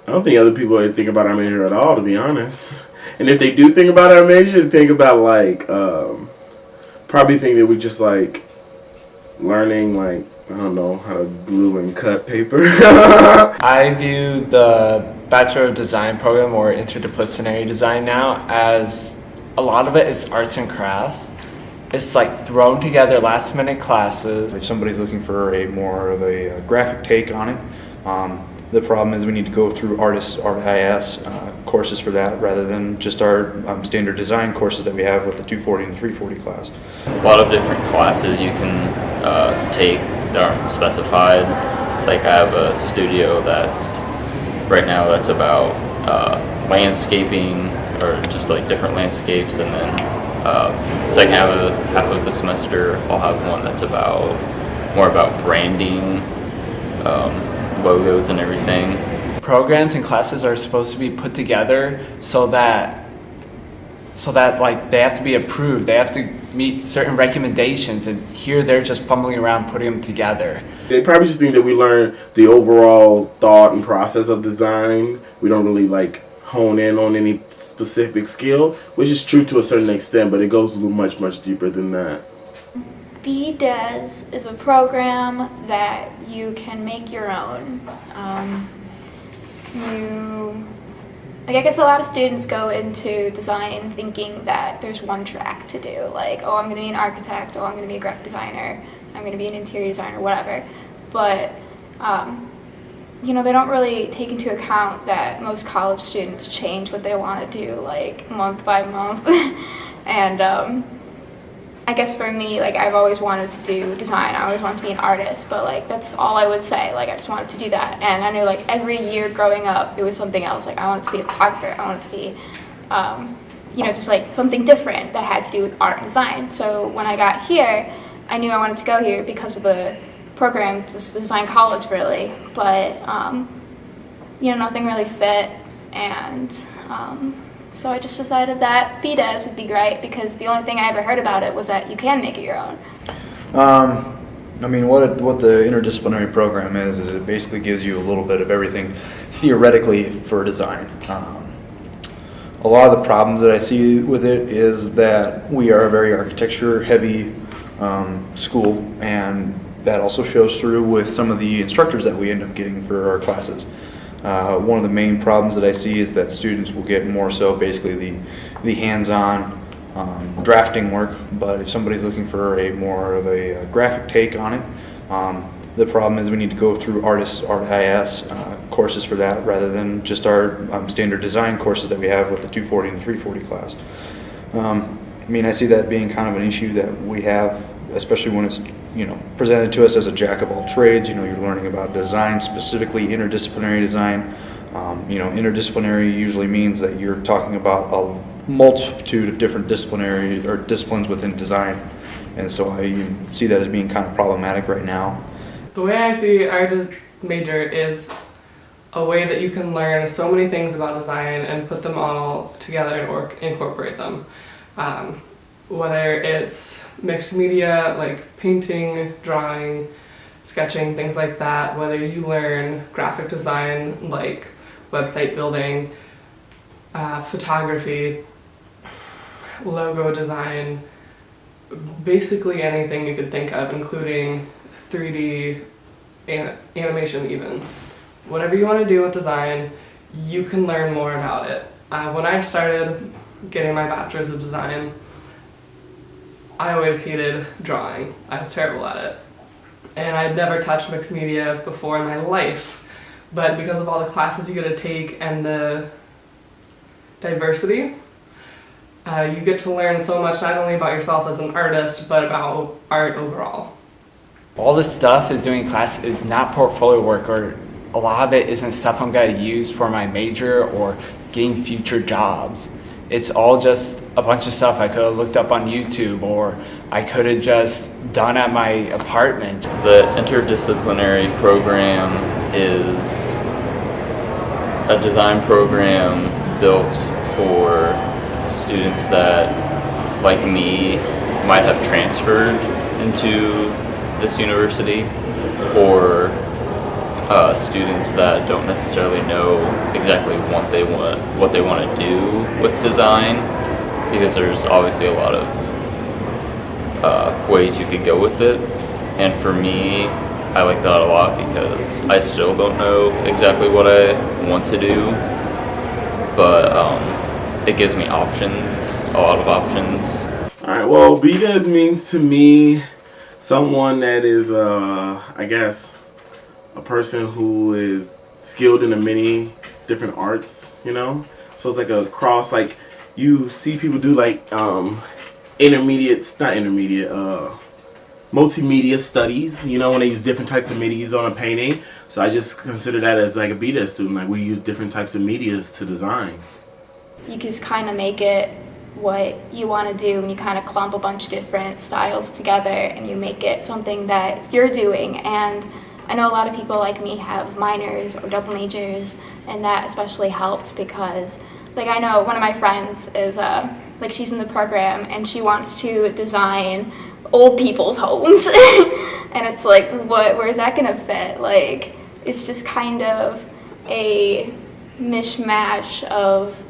I don't think other people think about our major at all, to be honest. And if they do think about our major, think about probably think that we just learning I don't know how to glue and cut paper. I view the Bachelor of Design program or interdisciplinary design now as a lot of it is arts and crafts. It's like thrown together last minute classes. If somebody's looking for a more of a graphic take on it, the problem is we need to go through ArtIS courses for that rather than just our standard design courses that we have with the 240 and 340 class. A lot of different classes you can take that aren't specified. Like I have a studio that's right now that's about landscaping or just like different landscapes, and then the second half of the semester I'll have one that's more about branding, logos and everything. Programs and classes are supposed to be put together so that like they have to be approved. They have to meet certain recommendations, and here they're just fumbling around putting them together. They probably just think that we learn the overall thought and process of design. We don't really hone in on any specific skill, which is true to a certain extent, but it goes a little much deeper than that. BDES is a program that you can make your own. I guess a lot of students go into design thinking that there's one track to do, oh, I'm going to be an architect, oh, I'm going to be a graphic designer, I'm going to be an interior designer, whatever. But, they don't really take into account that most college students change what they want to do, month by month. And I guess for me, I've always wanted to do design. I always wanted to be an artist, but that's all I would say. I just wanted to do that. And I knew every year growing up, it was something else. I wanted to be a photographer. I wanted to be, just something different that had to do with art and design. So when I got here, I knew I wanted to go here because of the program, just design college really. But, nothing really fit. And, so I just decided that BDES would be great because the only thing I ever heard about it was that you can make it your own. What the interdisciplinary program is it basically gives you a little bit of everything theoretically for design. A lot of the problems that I see with it is that we are a very architecture heavy school, and that also shows through with some of the instructors that we end up getting for our classes. One of the main problems that I see is that students will get more so basically the hands-on drafting work, but if somebody's looking for a more of a graphic take on it, the problem is we need to go through ArtIS courses for that rather than just our standard design courses that we have with the 240 and 340 class. I see that being kind of an issue that we have, especially when it's presented to us as a jack of all trades. You're learning about design, specifically interdisciplinary design. Interdisciplinary usually means that you're talking about a multitude of different disciplines within design, and so I see that as being kind of problematic right now. The way I see our major is a way that you can learn so many things about design and put them all together or incorporate them. Whether it's mixed media like painting, drawing, sketching, things like that, whether you learn graphic design like website building, photography, logo design, basically anything you could think of, including 3D animation even. Whatever you want to do with design, you can learn more about it. When I started getting my bachelor's of design, I always hated drawing. I was terrible at it. And I'd never touched mixed media before in my life. But because of all the classes you get to take and the diversity, you get to learn so much not only about yourself as an artist, but about art overall. All this stuff is doing in class is not portfolio work, or a lot of it isn't stuff I'm going to use for my major or getting future jobs. It's all just a bunch of stuff I could have looked up on YouTube, or I could have just done at my apartment. The interdisciplinary program is a design program built for students that, like me, might have transferred into this university or students that don't necessarily know exactly what they want to do with design, because there's obviously a lot of ways you could go with it. And for me, I like that a lot because I still don't know exactly what I want to do, but it gives me options, a lot of options. Alright, well, BDes means to me someone that is, I guess, a person who is skilled in the many different arts, you know? So it's like a cross, like, you see people do, like, multimedia studies, you know, when they use different types of medias on a painting. So I just consider that as like a BDes student, like we use different types of medias to design. You just kind of make it what you want to do, and you kind of clump a bunch of different styles together and you make it something that you're doing. And I know a lot of people like me have minors or double majors, and that especially helps because, like, I know one of my friends is like, she's in the program and she wants to design old people's homes and it's like, where's that gonna fit? Like, it's just kind of a mishmash of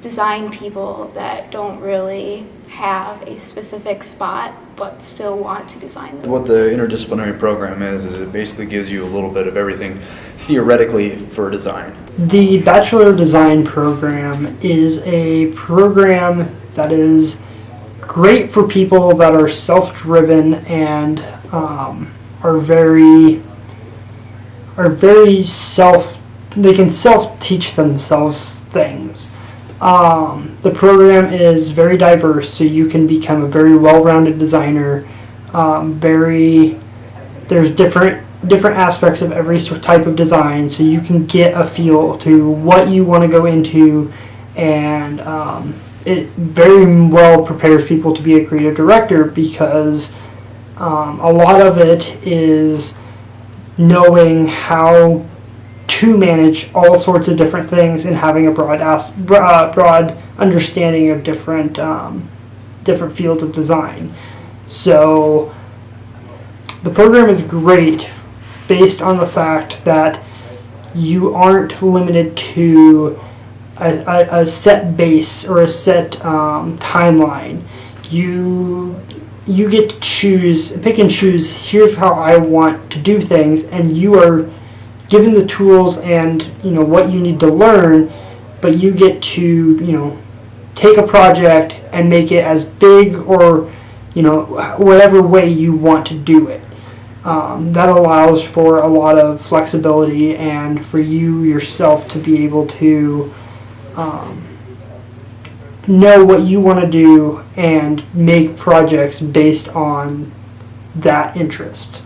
design people that don't really have a specific spot but still want to design them. What the interdisciplinary program is it basically gives you a little bit of everything theoretically for design. The Bachelor of Design program is a program that is great for people that are self-driven and are very they can self-teach themselves things. The program is very diverse, so you can become a very well-rounded designer. There's different aspects of every type of design, so you can get a feel to what you want to go into, and it very well prepares people to be a creative director because a lot of it is knowing how to manage all sorts of different things and having a broad understanding of different fields of design. So the program is great based on the fact that you aren't limited to a set base or a set timeline. You get to pick and choose, here's how I want to do things, and you are given the tools and what you need to learn, but you get to take a project and make it as big or whatever way you want to do it. That allows for a lot of flexibility and for you yourself to be able to know what you want to do and make projects based on that interest.